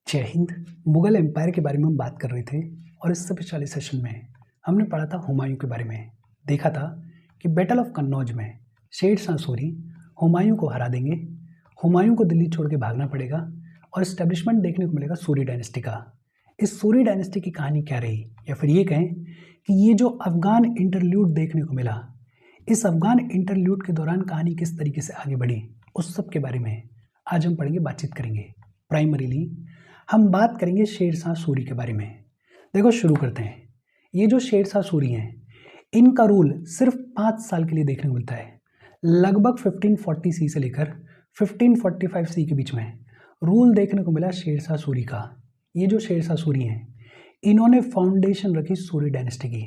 जय हिंद। मुगल एम्पायर के बारे में हम बात कर रहे थे और इससे पिछले सेशन में हमने पढ़ा था हुमायूं के बारे में। देखा था कि बैटल ऑफ कन्नौज में शेर शाह सूरी हुमायूं को हरा देंगे। हुमायूं को दिल्ली छोड़ के भागना पड़ेगा और इस्टेब्लिशमेंट देखने को मिलेगा सूरी डायनेस्टी का। इस सूरी डायनेस्टी की कहानी क्या रही, या फिर ये कहें कि ये जो अफगान इंटरल्यूड देखने को मिला, इस अफगान इंटरल्यूड के दौरान कहानी किस तरीके से आगे बढ़ी, उस सब के बारे में आज हम पढ़ेंगे, बातचीत करेंगे। प्राइमरीली हम बात करेंगे शेर शाह सूरी के बारे में। देखो, शुरू करते हैं। ये जो शेर शाह सूरी हैं, इनका रूल सिर्फ 5 साल के लिए देखने को मिलता है। लगभग 1540 सी से लेकर 1545 सी के बीच में रूल देखने को मिला शेर शाह सूरी का। ये जो शेर शाह सूरी हैं, इन्होंने फाउंडेशन रखी सूरी डायनेस्टी की।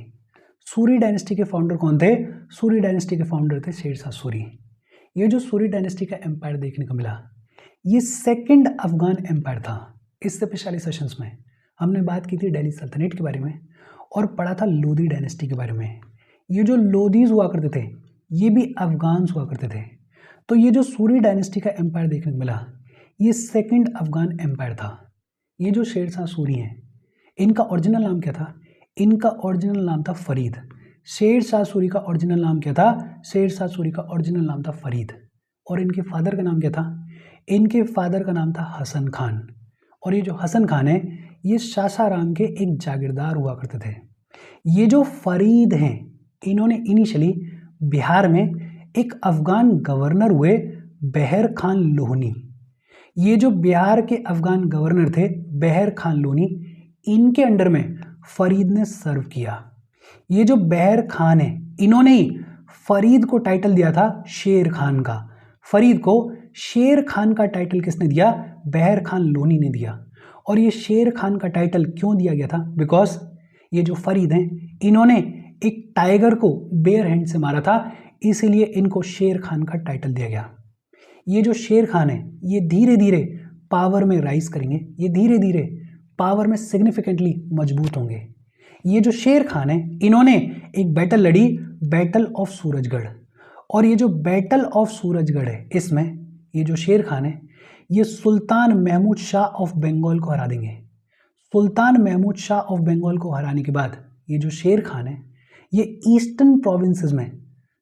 सूरी डायनेस्टी के फाउंडर कौन थे? सूरी डायनेस्टी के फाउंडर थे शेर शाह सूरी। ये जो सूरी डायनेस्टी का एम्पायर देखने को मिला, ये सेकंड अफगान एम्पायर था। इससे पिछले सेशंस में हमने बात की थी दिल्ली सल्तनत के बारे में और पढ़ा था लोधी डायनेस्टी के बारे में। ये जो लोधीज हुआ करते थे, ये भी अफगान्स हुआ करते थे। तो ये जो सूरी डायनेस्टी का एम्पायर देखने को मिला, ये सेकंड अफगान एम्पायर था। ये जो शेर शाह सूरी हैं, इनका ओरिजिनल नाम क्या था? इनका ओरिजिनल नाम था फरीद। शेर शाह सूरी का ओरिजिनल नाम क्या था? शेर शाह सूरी का ओरिजिनल नाम था फरीद। और इनके फादर का नाम क्या था? इनके फादर का नाम था हसन खान। और ये जो हसन खान है, ये सासाराम के एक जागीरदार हुआ करते थे। ये जो फरीद हैं, इन्होंने इनिशियली बिहार में एक अफगान गवर्नर हुए, बहर खान लोहनी। ये जो बिहार के अफगान गवर्नर थे, बहर खान लोहनी, इनके अंडर में फरीद ने सर्व किया। ये जो बहर खान है, इन्होंने ही फरीद को टाइटल दिया था शेर खान का। फरीद को शेर खान का टाइटल किसने दिया? बहर खान लोनी ने दिया। और ये शेर खान का टाइटल क्यों दिया गया था? बिकॉज ये जो फरीद हैं, इन्होंने एक टाइगर को बेयर हैंड से मारा था, इसीलिए इनको शेर खान का टाइटल दिया गया। ये जो शेर खान है, ये धीरे धीरे पावर में राइज करेंगे, ये धीरे धीरे पावर में सिग्निफिकेंटली मजबूत होंगे। ये जो शेर खान है, इन्होंने एक बैटल लड़ी, बैटल ऑफ सूरजगढ़। और ये जो बैटल ऑफ सूरजगढ़ है, इसमें ये जो शेर खान है, ये सुल्तान महमूद शाह ऑफ बंगाल को हरा देंगे। सुल्तान महमूद शाह ऑफ बंगाल को हराने के बाद ये जो शेर खान है, ये ईस्टर्न प्रोविंसेस में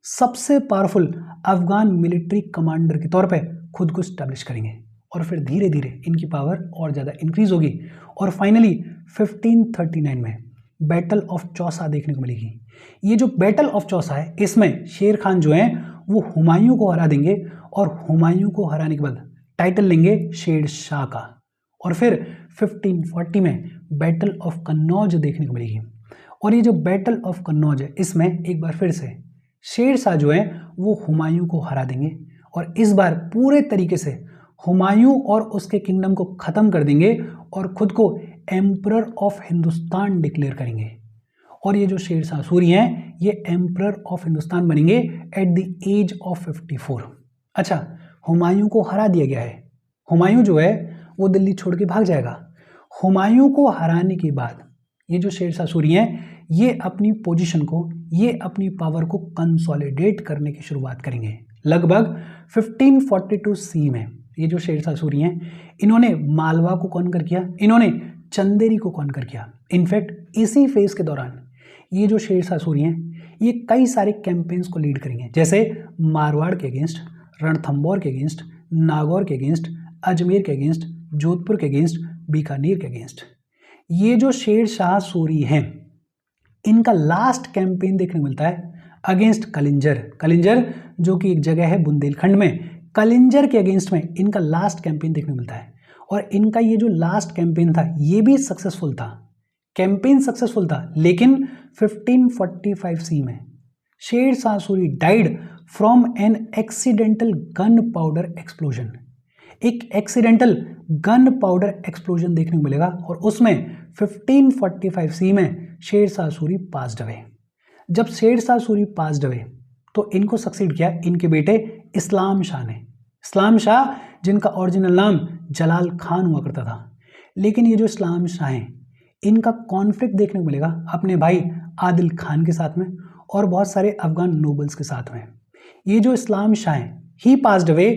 सबसे पावरफुल अफगान मिलिट्री कमांडर के तौर पे खुद को स्टैब्लिश करेंगे। और फिर धीरे धीरे इनकी पावर और ज़्यादा इंक्रीज होगी और फाइनली 1539 में बैटल ऑफ चौसा देखने को मिलेगी। ये जो बैटल ऑफ चौसा है, इसमें शेर खान जो है वो हुमायूं को हरा देंगे और हुमायूं को हराने के बाद टाइटल लेंगे शेर शाह का। और फिर 1540 में बैटल ऑफ कन्नौज देखने को मिलेगी। और ये जो बैटल ऑफ कन्नौज है, इसमें एक बार फिर से शेर शाह जो है वो हुमायूं को हरा देंगे और इस बार पूरे तरीके से हुमायूं और उसके किंगडम को ख़त्म कर देंगे और खुद को एम्परर ऑफ हिंदुस्तान डिक्लेयर करेंगे। और ये जो शेर शाह सूरी हैं, ये एम्परर ऑफ हिंदुस्तान बनेंगे एट द एज ऑफ 54। अच्छा, हुमायूं को हरा दिया गया है। हुमायूं जो है वो दिल्ली छोड़ के भाग जाएगा। हुमायूं को हराने के बाद ये जो शेर शाह सूरी हैं, ये अपनी पोजीशन को, ये अपनी पावर को कंसोलिडेट करने की शुरुआत करेंगे। लगभग 1542 सी में ये जो शेर शाह सूरी हैं, इन्होंने मालवा को कॉन्कर किया, इन्होंने चंदेरी को कॉन्कर किया। इनफैक्ट इसी फेज के दौरान ये जो शेर शाह सूरी हैं, ये कई सारे कैंपेन्स को लीड करेंगे, जैसे मारवाड़ के अगेंस्ट, रणथंबोर के अगेंस्ट, नागौर के अगेंस्ट, अजमेर के अगेंस्ट, जोधपुर के अगेंस्ट, बीकानेर के अगेंस्ट। ये जो शेर शाह सूरी हैं, इनका लास्ट कैंपेन देखने को मिलता है अगेंस्ट कलिंजर। कलिंजर जो कि एक जगह है बुंदेलखंड में, कलिंजर के अगेंस्ट में इनका लास्ट कैंपेन देखने को मिलता है। और इनका ये जो लास्ट कैंपेन था, ये भी सक्सेसफुल था, कैंपेन सक्सेसफुल था। लेकिन 1545 सी में Sher Shah Suri died from an accidental gun powder explosion. एक एक्सीडेंटल गन पाउडर एक्सप्लोजन देखने को मिलेगा और उसमें 1545 सी में शेर शाह सूरी पास्ड अवे। जब शेर शाह सूरी पास्ड अवे, तो इनको सक्सीड किया इनके बेटे इस्लाम शाह ने। इस्लाम शाह जिनका ओरिजिनल नाम जलाल खान हुआ करता था। लेकिन ये जो इस्लाम शाह हैं, इनका कॉन्फ्लिक्ट देखने को मिलेगा अपने भाई आदिल खान के साथ में और बहुत सारे अफगान नोबल्स के साथ में। ये जो इस्लाम शाह हैं, ही पास्ड अवे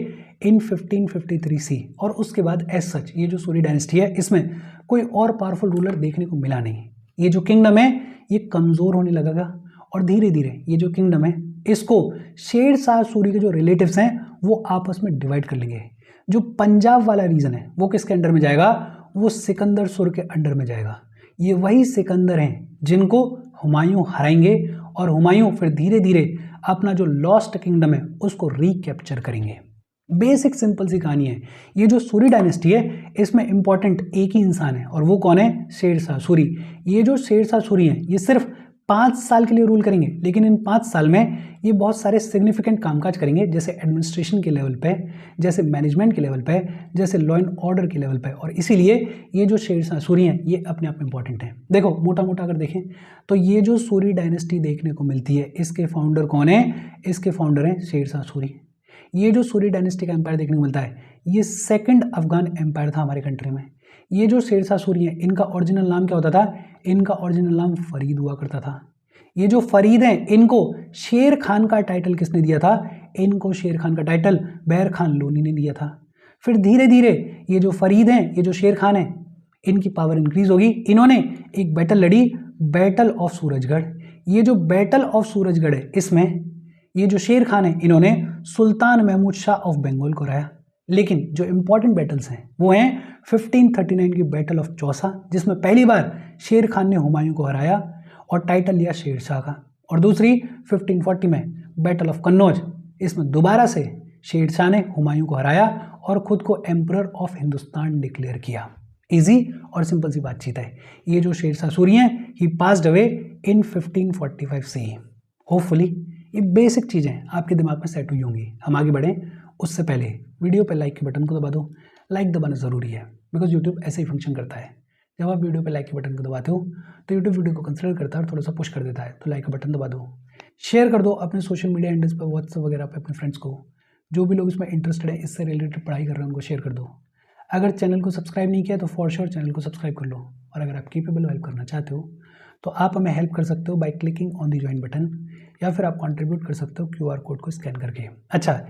इन 1553 सी, और उसके बाद एज सच ये जो सूरी डायनेस्टी है इसमें कोई और पावरफुल रूलर देखने को मिला नहीं। ये जो किंगडम है ये कमज़ोर होने लगेगा और धीरे धीरे ये जो किंगडम है इसको शेर शाह सूरी के जो रिलेटिव्स हैं वो आपस में डिवाइड कर लेंगे। जो पंजाब वाला रीजन है वो किसके अंडर में जाएगा, वो सिकंदर सुर के अंडर में जाएगा। ये वही सिकंदर हैं जिनको हुमायूं हराएंगे और हुमायूं फिर धीरे धीरे अपना जो लॉस्ट किंगडम है उसको रिकैप्चर करेंगे। बेसिक सिंपल सी कहानी है। ये जो सूरी डायनेस्टी है इसमें इंपॉर्टेंट एक ही इंसान है और वो कौन है, शेर शाह सूरी। ये जो शेर शाह सूरी हैं ये सिर्फ 5 साल के लिए रूल करेंगे, लेकिन इन 5 साल में ये बहुत सारे सिग्निफिकेंट कामकाज करेंगे, जैसे एडमिनिस्ट्रेशन के लेवल पे, जैसे मैनेजमेंट के लेवल पे, जैसे लॉ एंड ऑर्डर के लेवल पे। और इसीलिए ये जो शेर शाह सूरी हैं ये अपने आप में इंपॉर्टेंट हैं। देखो मोटा मोटा अगर देखें तो ये जो सूरी डायनेस्टी देखने को मिलती है इसके फाउंडर कौन है, इसके फाउंडर हैं शेर शाह सूरी। ये जो सूरी डायनेस्टी का एम्पायर देखने को मिलता है ये सेकंड अफगान एम्पायर था हमारे कंट्री में। ये जो शेर शाह सूरी हैं इनका ओरिजिनल नाम क्या होता था, इनका ओरिजिनल नाम फरीद हुआ करता था। ये जो फरीद हैं इनको शेर खान का टाइटल किसने दिया था, इनको शेर खान का टाइटल बहर खान लोनी ने दिया था। फिर धीरे धीरे ये जो फरीद हैं, ये जो शेर खान हैं, इनकी पावर इंक्रीज होगी। इन्होंने एक बैटल लड़ी, बैटल ऑफ सूरजगढ़। ये जो बैटल ऑफ सूरजगढ़ है इसमें ये जो शेर खान है इन्होंने सुल्तान महमूद शाह ऑफ बंगाल को हराया। लेकिन जो इंपॉर्टेंट बैटल्स हैं वो हैं 1539 की बैटल ऑफ चौसा, जिसमें पहली बार शेर खान ने हुमायूं को हराया और टाइटल लिया शेर शाह का, और दूसरी 1540 में बैटल ऑफ कन्नौज, इसमें दोबारा से शेर शाह ने हुमायूं को हराया और खुद को एम्परर ऑफ हिंदुस्तान डिक्लेयर किया। इजी और सिंपल सी बातचीत है। ये जो शेर शाह सूरी हैं ही पास्ड अवे इन 1545 से। होपफुली ये बेसिक चीज़ें आपके दिमाग में सेट हुई होंगी। हम आगे बढ़ें उससे पहले वीडियो पर लाइक के बटन को दबा दो। लाइक दबाना ज़रूरी है बिकॉज यूट्यूब ऐसे ही फंक्शन करता है। जब आप वीडियो पर लाइक के बटन को दबाते हो तो यूट्यूब वीडियो को कंसिडर करता है और थोड़ा सा पुश कर देता है। तो लाइक का बटन दबा दो, शेयर कर दो अपने सोशल मीडिया हैंडल्स पर, व्हाट्सएप वगैरह पे अपने फ्रेंड्स को। जो भी लोग इसमें इंटरेस्टेड है, इससे रिलेटेड पढ़ाई कर रहे हैं, उनको शेयर कर दो। अगर चैनल को सब्सक्राइब नहीं किया तो फॉर श्योर चैनल को सब्सक्राइब कर लो। और अगर आप केपेबल हेल्प करना चाहते हो तो आप हमें हेल्प कर सकते हो by clicking on the join button, या फिर आप कंट्रीब्यूट कर सकते हो QR कोड को स्कैन करके। अच्छा,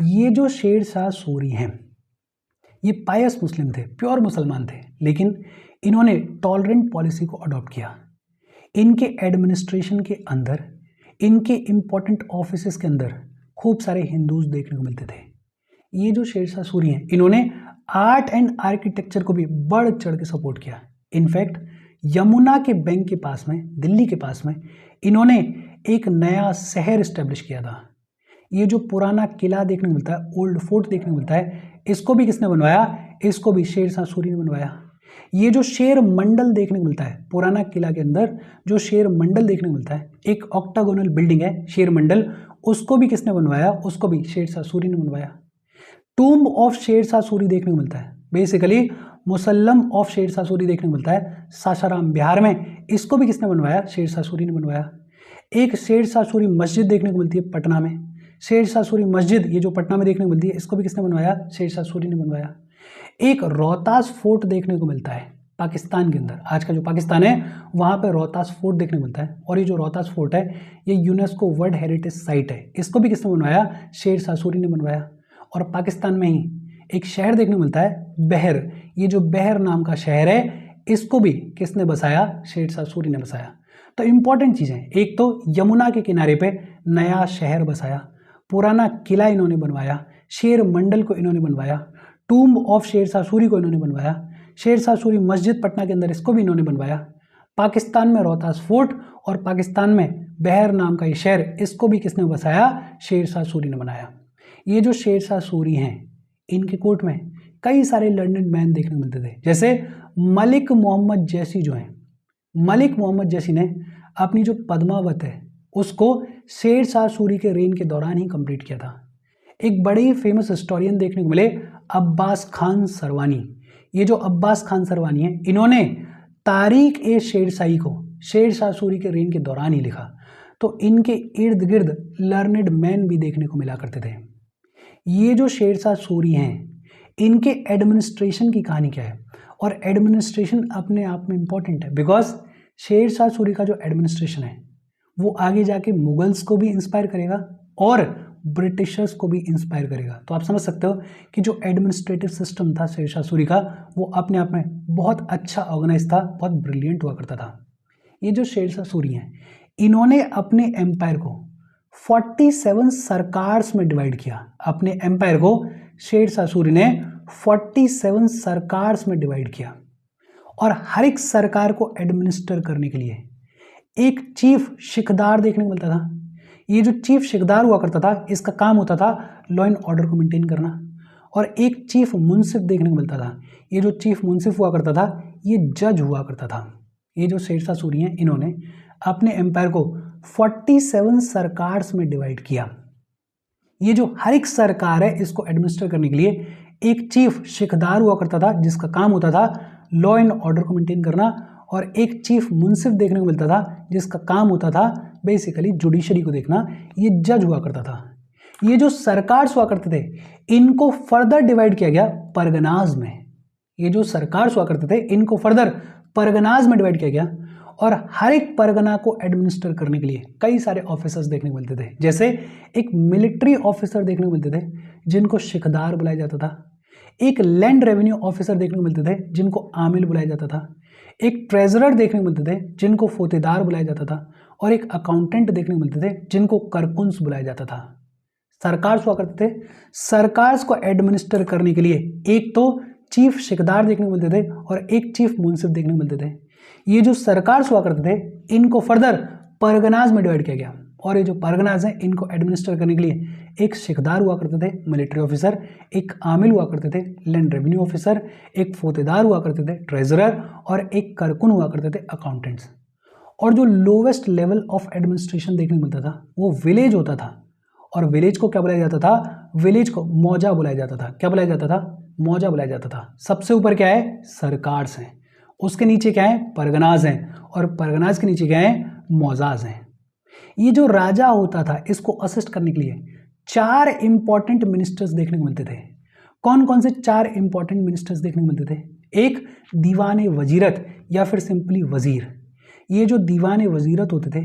ये जो शेर शाह सूरी हैं ये पायस मुस्लिम थे, प्योर मुसलमान थे, लेकिन इन्होंने टॉलरेंट पॉलिसी को अडॉप्ट किया। इनके एडमिनिस्ट्रेशन के अंदर, इनके इम्पोर्टेंट ऑफिसेस के अंदर खूब सारे हिंदूज देखने को मिलते थे। ये जो शेर शाह सूरी हैं इन्होंने आर्ट एंड आर्किटेक्चर को भी बढ़ चढ़ के सपोर्ट किया। इनफैक्ट यमुना के बैंक के पास में, दिल्ली के पास में, इन्होंने एक नया शहर इस्टेब्लिश किया था। ये जो पुराना किला देखने को मिलता है, ओल्ड फोर्ट देखने को मिलता है, इसको भी किसने बनवाया, इसको भी शेर शाह सूरी ने बनवाया। ये जो शेर मंडल देखने को मिलता है, पुराना किला के अंदर जो शेर मंडल देखने को मिलता है, एक ऑक्टागोनल बिल्डिंग है शेर मंडल, उसको भी किसने बनवाया, उसको भी शेर शाह सूरी ने बनवाया। टूम्ब ऑफ शेर शाह सूरी देखने को मिलता है, बेसिकली मुसल्लम ऑफ शेर शाह सूरी देखने को मिलता है सासाराम बिहार में, इसको भी किसने बनवाया, शेर शाह सूरी ने बनवाया। एक शेर शाह सूरी मस्जिद देखने को मिलती है पटना में, शेर शाह सूरी मस्जिद ये जो पटना में देखने को मिलती है, इसको भी किसने बनवाया, शेर शाह सूरी ने बनवाया। एक रोहतास फोर्ट देखने को मिलता है पाकिस्तान के अंदर, आज का जो पाकिस्तान है वहाँ पे रोहतास फोर्ट देखने को मिलता है, और ये जो रोहतास फोर्ट है ये यूनेस्को वर्ल्ड हेरिटेज साइट है, इसको भी किसने बनवाया, शेर शाह सूरी ने बनवाया। और पाकिस्तान में ही एक शहर देखने को मिलता है बहर, ये जो बहर नाम का शहर है इसको भी किसने बसाया, शेर शाह सूरी ने बसाया। तो इंपॉर्टेंट चीज़ें, एक तो यमुना के किनारे पे नया शहर बसाया, पुराना किला इन्होंने बनवाया, शेर मंडल को इन्होंने बनवाया, टूम्ब ऑफ शेर शाह सूरी को इन्होंने बनवाया, शेर शाह सूरी मस्जिद पटना के अंदर इसको भी इन्होंने बनवाया, पाकिस्तान में रोहतास फोर्ट और पाकिस्तान में बहर नाम का ये शहर, इसको भी किसने बसाया, शेर शाह सूरी ने बनाया। ये जो शेर शाह सूरी हैं इनके कोर्ट में कई सारे लर्नेड मैन देखने को मिलते थे, जैसे मलिक मोहम्मद जैसी जो हैं, मलिक मोहम्मद जैसी ने अपनी जो पद्मावत है उसको शेर शाह सूरी के रेन के दौरान ही कंप्लीट किया था। एक बड़े ही फेमस हिस्टोरियन देखने को मिले अब्बास खान सरवानी। ये जो अब्बास खान सरवानी है इन्होंने तारीख ए शेरशाही को शेर शाह सूरी के रेन के दौरान ही लिखा। तो इनके इर्द गिर्द लर्नेड मैन भी देखने को मिला करते थे। ये जो शेर शाह सूरी हैं इनके एडमिनिस्ट्रेशन की कहानी क्या है, और एडमिनिस्ट्रेशन अपने आप में इम्पॉर्टेंट है बिकॉज शेर शाह सूरी का जो एडमिनिस्ट्रेशन है वो आगे जाके मुगल्स को भी इंस्पायर करेगा और ब्रिटिशर्स को भी इंस्पायर करेगा। तो आप समझ सकते हो कि जो एडमिनिस्ट्रेटिव सिस्टम था शेरशाह सूरी का, वो अपने आप में बहुत अच्छा ऑर्गेनाइज था, बहुत ब्रिलियंट हुआ करता था। ये जो शेरशाह सूरी हैं, इन्होंने अपने एम्पायर को 47 सरकार्स में डिवाइड किया। अपने एम्पायर को शेरशाह सूरी ने 47 सरकार्स में डिवाइड किया, और हर एक सरकार को एडमिनिस्टर करने के लिए एक चीफ शिकदार देखने को मिलता था। ये जो चीफ शिकदार हुआ करता था, इसका काम होता था लॉ एंड ऑर्डर को मेंटेन करना, और एक चीफ मुंसिफ देखने को मिलता था। ये जो चीफ मुंसिफ हुआ करता था, ये जज हुआ करता था। ये जो शेरशाह सूरी हैं, इन्होंने अपने एम्पायर को 47 सरकार्स में डिवाइड किया। ये जो हर एक सरकार है, इसको एडमिनिस्टर करने के लिए एक चीफ शिकदार हुआ करता था, जिसका काम होता था लॉ एंड ऑर्डर को मेंटेन करना, और एक चीफ मुंसिफ देखने को मिलता था, जिसका काम होता था बेसिकली जुडिशरी को देखना। ये जज हुआ करता था। ये जो सरकार्स हुआ करते थे, इनको फर्दर डिवाइड किया गया परगनाज में। ये जो सरकार्स हुआ करते थे, इनको फर्दर परगनाज में डिवाइड किया गया, और हर एक परगना को एडमिनिस्टर करने के लिए कई सारे ऑफिसर्स देखने को मिलते थे। जैसे एक मिलिट्री ऑफिसर देखने को मिलते थे, जिनको शिकदार बुलाया जाता था। एक लैंड रेवेन्यू ऑफिसर देखने को मिलते थे, जिनको आमिल बुलाया जाता था। एक ट्रेजरर देखने को मिलते थे, जिनको फोतेदार बुलाया जाता था, और एक अकाउंटेंट देखने को मिलते थे, जिनको करकुंस बुलाया जाता था। सरकार्स हुआ करते थे। सरकार्स को एडमिनिस्टर करने के लिए एक तो चीफ शिकदार देखने को मिलते थे, और एक चीफ मुंसिफ देखने को मिलते थे। ये जो सरकार्स हुआ करते थे, इनको फर्दर परगनाज में डिवाइड किया गया, और ये जो परगनाज हैं, इनको एडमिनिस्टर करने के लिए एक शिकदार हुआ करते थे, मिलिट्री ऑफिसर, एक आमिल हुआ करते थे, लैंड रेवेन्यू ऑफिसर, एक फोतेदार हुआ करते थे, ट्रेजरर, और एक करकुन हुआ करते थे, अकाउंटेंट्स। और जो लोवेस्ट लेवल ऑफ एडमिनिस्ट्रेशन देखने को मिलता था, वो विलेज होता था। और विलेज को क्या बुलाया जाता था? विलेज को मौजा बुलाया जाता था। क्या बुलाया जाता था? मौजा बुलाया जाता था। सबसे ऊपर क्या है? सरकार्स हैं, उसके नीचे क्या है? परगनाज हैं, और परगनाज के नीचे क्या है? मौजाज हैं। ये जो राजा होता था, इसको असिस्ट करने के लिए 4 इंपॉर्टेंट मिनिस्टर्स देखने को मिलते थे। कौन कौन से 4 इंपॉर्टेंट मिनिस्टर्स देखने को मिलते थे? एक दीवाने वजीरत, या फिर सिंपली वजीर। ये जो दीवाने वजीरत होते थे,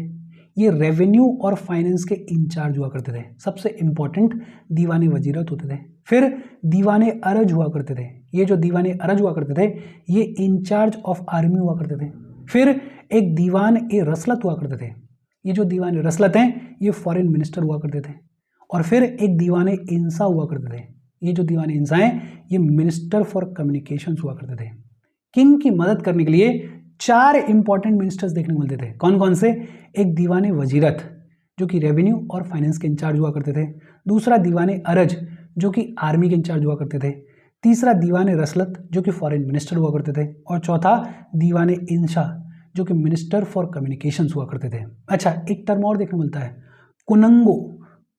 ये रेवेन्यू और फाइनेंस के इंचार्ज हुआ करते थे। सबसे इंपॉर्टेंट दीवाने वजीरत होते थे। फिर दीवाने अरज हुआ करते थे। ये जो दीवाने अरज हुआ करते थे, ये इंचार्ज ऑफ आर्मी हुआ करते थे। फिर एक दीवान ए रसलत हुआ करते थे। ये जो दीवान रसलत हैं, ये फॉरेन मिनिस्टर हुआ करते थे। और फिर एक दीवाने इंसा हुआ करते थे। ये जो दीवाने इंसा हैं, ये मिनिस्टर फॉर कम्युनिकेशंस हुआ करते थे। किंग की मदद करने के लिए 4 इंपॉर्टेंट मिनिस्टर्स देखने को मिलते थे। कौन कौन से? एक दीवाने वजीरत, जो कि रेवेन्यू और फाइनेंस के इंचार्ज हुआ करते थे। दूसरा दीवाने अरज, जो कि आर्मी के इंचार्ज हुआ करते थे। तीसरा दीवाने रसलत, जो कि फॉरेन मिनिस्टर हुआ करते थे। और चौथा दीवाने इंशा, जो कि मिनिस्टर फॉर कम्युनिकेशंस हुआ करते थे। अच्छा, एक टर्म और देखने को मिलता है, कुनंगो।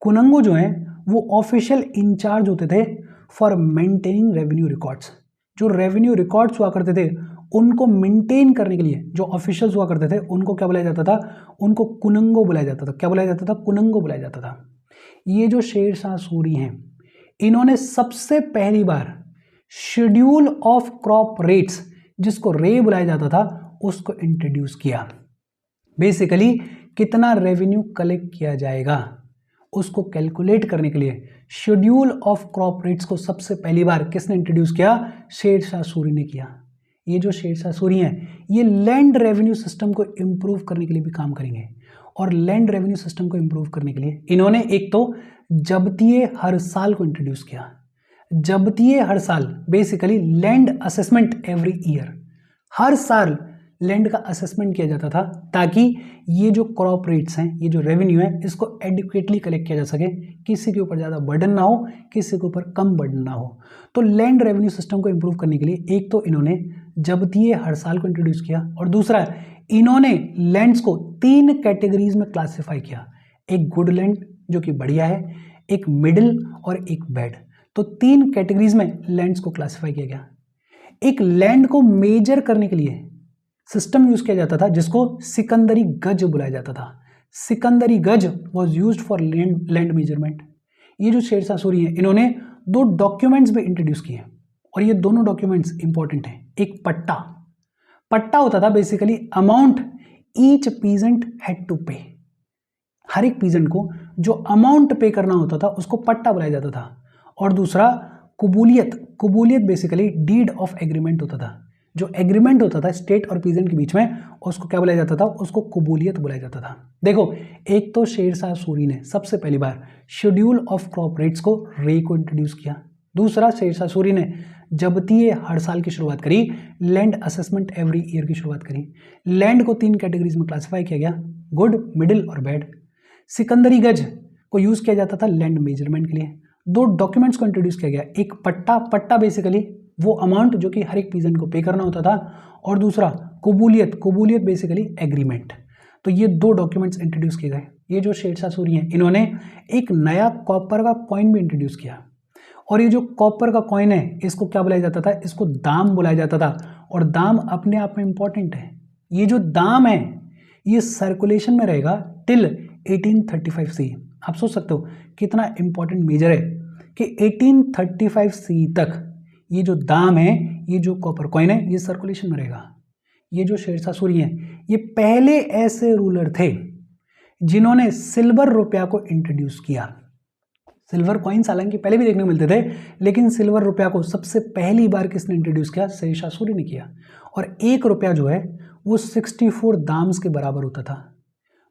कुनंगो जो हैं, वो ऑफिशियल इंचार्ज होते थे फॉर मेंटेनिंग रेवेन्यू रिकॉर्ड्स। जो रेवेन्यू रिकॉर्ड्स हुआ करते थे, उनको मेंटेन करने के लिए जो ऑफिशियल्स हुआ करते थे, उनको क्या बुलाया जाता था? उनको कुनंगो बुलाया जाता था। क्या बुलाया जाता था? कुनंगो बुलाया जाता था। ये जो शेरशाह सूरी हैं, इन्होंने सबसे पहली बार शेड्यूल ऑफ क्रॉप रेट्स, जिसको रे बुलाया जाता था, उसको इंट्रोड्यूस किया। बेसिकली कितना रेवेन्यू कलेक्ट किया जाएगा, उसको कैलकुलेट करने के लिए शेड्यूल ऑफ क्रॉप रेट्स को सबसे पहली बार किसने इंट्रोड्यूस किया? शेरशाह सूरी ने किया। ये जो शेरशाह सूरी हैं, ये लैंड रेवेन्यू सिस्टम को इम्प्रूव करने के लिए भी काम करेंगे। और लैंड रेवेन्यू सिस्टम को इम्प्रूव करने के लिए इन्होंने एक तो जब्तिये हर साल को इंट्रोड्यूस किया। जब्तिये हर साल, basically land assessment every year. हर साल लैंड का असेसमेंट किया जाता था, ताकि ये जो क्रॉप रेट्स हैं, ये जो रेवेन्यू है, इसको एडिक्वेटली कलेक्ट किया जा सके, किसी के ऊपर ज़्यादा बर्डन ना हो, किसी के ऊपर कम बर्डन ना हो। तो लैंड रेवेन्यू सिस्टम को इम्प्रूव करने के लिए एक तो इन्होंने जब्तिये हर साल को इंट्रोड्यूस किया, और दूसरा इन्होंने लैंड्स को 3 कैटेगरीज में क्लासिफाई किया। एक गुड लैंड, जो कि बढ़िया है, एक मिडिल, और एक बैड। तो 3 कैटेगरीज में लैंड्स को क्लासिफाई किया गया। एक लैंड को मेजर करने के लिए सिस्टम यूज किया जाता था, जिसको सिकंदरी गज बुलाया जाता था। सिकंदरी गज was used for land measurement. ये जो शेरशाह सूरी हैं, इन्होंने 2 डॉक्यूमेंट्स भी इंट्रोड्यूस किए, और ये दोनों डॉक्यूमेंट्स इंपॉर्टेंट हैं। एक पट्टा। पट्टा होता था basically amount each peasant had to pay. हर एक पीजेंट को जो अमाउंट पे करना होता था उसको पट्टा बुलाया जाता था। और दूसरा कुबूलियत बेसिकली डीड ऑफ एग्रीमेंट होता था। जो एग्रीमेंट होता था स्टेट और पीजेंट के बीच में उसको क्या बुलाया जाता था, उसको कुबूलियत बुलाया जाता था। देखो, एक तो शेरशाह सूरी ने सबसे पहली बार शेड्यूल ऑफ क्रॉप रेट्स को रे को इंट्रोड्यूस किया। दूसरा, शेरशाह सूरी ने जब्तीय हर साल की शुरुआत करी, लैंड असेसमेंट एवरी ईयर की शुरुआत करी। लैंड को 3 कैटेगरीज में क्लासिफाई किया गया, गुड, मिडिल और बैड। सिकंदरी गज को यूज किया जाता था लैंड मेजरमेंट के लिए। 2 डॉक्यूमेंट्स को इंट्रोड्यूस किया गया, एक पट्टा बेसिकली वो अमाउंट जो कि हर एक पीजेंट को पे करना होता था, और दूसरा कुबूलियत बेसिकली एग्रीमेंट। तो ये 2 डॉक्यूमेंट्स इंट्रोड्यूस किए गए। ये जो शेरशाह सूरी हैं इन्होंने एक नया कॉपर का कॉइन भी इंट्रोड्यूस किया, और ये जो कॉपर का कॉइन है इसको क्या बुलाया जाता था, इसको दाम बुलाया जाता था। और दाम अपने आप में इंपॉर्टेंट है। ये जो दाम है ये सर्कुलेशन में रहेगा टिल 1835 सी। आप सोच सकते हो कितना इंपॉर्टेंट मेजर है कि 1835 सी तक ये जो दाम है, ये जो कॉपर कॉइन है, ये सर्कुलेशन में रहेगा। ये जो शेरशाह सूरी हैं ये पहले ऐसे रूलर थे जिन्होंने सिल्वर रुपया को इंट्रोड्यूस किया। सिल्वर कॉइन्स हालांकि पहले भी देखने को मिलते थे, लेकिन सिल्वर रुपया को सबसे पहली बार किसने इंट्रोड्यूस किया, शेरशाह सूरी ने किया। और 1 रुपया जो है वो 64 दाम्स के बराबर होता था।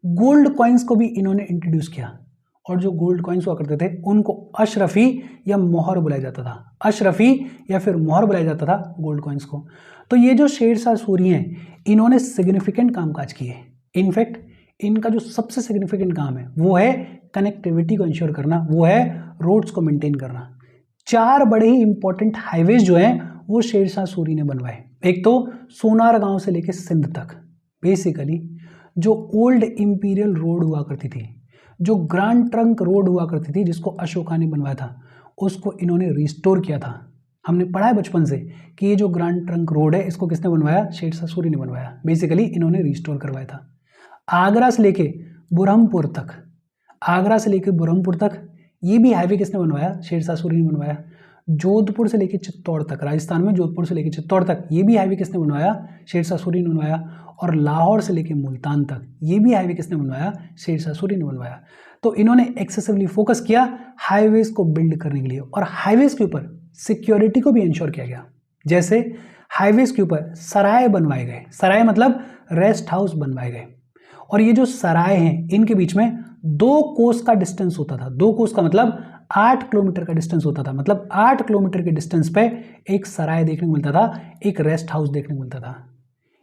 गोल्ड कॉइन्स को भी इन्होंने इंट्रोड्यूस किया, और जो गोल्ड कॉइन्स हुआ करते थे उनको अशरफी या मोहर बुलाया जाता था। अशरफी या फिर मोहर बुलाया जाता था गोल्ड कॉइन्स को। तो ये जो शेरशाह सूरी हैं इन्होंने सिग्निफिकेंट कामकाज किए। इनफैक्ट इनका जो सबसे सिग्निफिकेंट काम है वो है कनेक्टिविटी को इंश्योर करना, वो है रोड्स को मेंटेन करना। 4 बड़े ही इंपॉर्टेंट हाईवेज जो हैं वो शेरशाह सूरी ने बनवाए। एक तो सोनार गांव से लेकर सिंध तक, बेसिकली जो ओल्ड इंपीरियल रोड हुआ करती थी, जो ग्रांड ट्रंक रोड हुआ करती थी जिसको अशोका ने बनवाया था, उसको इन्होंने रिस्टोर किया था। हमने पढ़ा है बचपन से कि ये जो ग्रांड ट्रंक रोड है इसको किसने बनवाया, शेरशाह सूरी ने बनवाया। बेसिकली इन्होंने रिस्टोर करवाया था। आगरा से लेके बुरहमपुर तक ये भी हाईवे किसने बनवाया, शेरशाह सूरी ने बनवाया। जोधपुर से लेके चित्तौड़ तक, राजस्थान में जोधपुर से लेके चित्तौड़ तक ये भी हाईवे किसने बनवाया, शेरशाह सूरी ने बनवाया। और लाहौर से लेके मुल्तान तक ये भी हाईवे किसने बनवाया, शेरशाह सूरी ने बनवाया। तो इन्होंने एक्सेसिवली फोकस किया हाईवेज को बिल्ड करने के लिए, और हाईवेज के ऊपर सिक्योरिटी को भी इंश्योर किया गया। जैसे हाईवेज के ऊपर सराय बनवाए गए, सराय मतलब रेस्ट हाउस बनवाए गए, और ये जो सराय हैं इनके बीच में 2 कोस का डिस्टेंस होता था। 2 कोस का मतलब 8 किलोमीटर का डिस्टेंस होता था। मतलब 8 किलोमीटर के डिस्टेंस पे एक सराय देखने को मिलता था, एक रेस्ट हाउस देखने को मिलता था।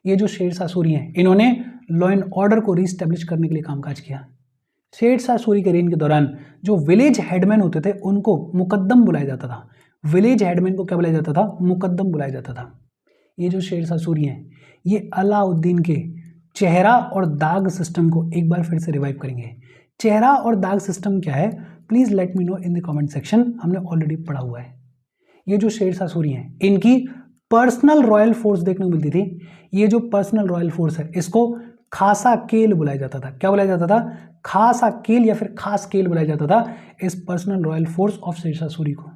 ये जो शेरशाह सूरी हैं इन्होंने लॉ एंड ऑर्डर को रीस्टेब्लिश करने के लिए कामकाज किया। शेरशाह सूरी के रेन के दौरान जो विलेज हेडमैन होते थे उनको मुकद्दम बुलाया जाता था। विलेज हेडमैन को क्या बुलाया जाता था, मुकद्दम बुलाया जाता था। ये जो शेरशाह सूरी हैं ये अलाउद्दीन के चेहरा और दाग सिस्टम को एक बार फिर से रिवाइव करेंगे। चेहरा और दाग सिस्टम क्या है, please let me know in the comment section. हमने ऑलरेडी पढ़ा हुआ है। ये जो शेरशाह सूरी हैं इनकी पर्सनल रॉयल फोर्स देखने को मिलती थी। ये जो पर्सनल रॉयल फोर्स है इसको खासा केल बुलाया जाता था। क्या बुलाया जाता था, खासा केल या फिर खास केल बुलाया जाता था इस personal royal force of Shershah Suri को।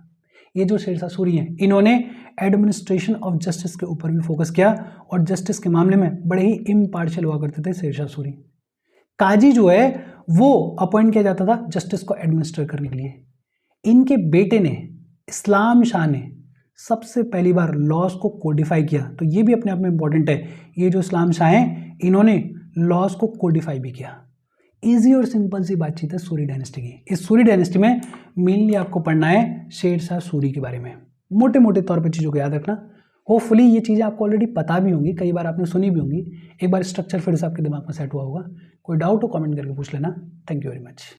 ये जो शेरशाह सूरी हैं इन्होंने एडमिनिस्ट्रेशन ऑफ जस्टिस के ऊपर भी फोकस किया, और जस्टिस के मामले में बड़े ही इम्पार्शियल हुआ करते थे शेरशाह सूरी। काजी जो है वो अपॉइंट किया जाता था जस्टिस को एडमिनिस्टर करने के लिए। इनके बेटे ने, इस्लाम शाह ने सबसे पहली बार लॉज को कोडिफाई किया। तो ये भी अपने आप में इंपॉर्टेंट है। ये जो इस्लाम शाह हैं इन्होंने लॉज को कोडिफाई भी किया। इजी और सिंपल सी बातचीत है सूरी डायनेस्टी की। इस सूरी डायनेस्टी में मेनली आपको पढ़ना है शेरशाह सूरी के बारे में। मोटे मोटे तौर पर चीज़ों को याद रखना। होपफुली ये चीज़ें आपको ऑलरेडी पता भी होंगी, कई बार आपने सुनी भी होंगी। एक बार स्ट्रक्चर फिर से आपके दिमाग में सेट हुआ होगा। कोई डाउट हो कमेंट करके पूछ लेना। Thank you very much.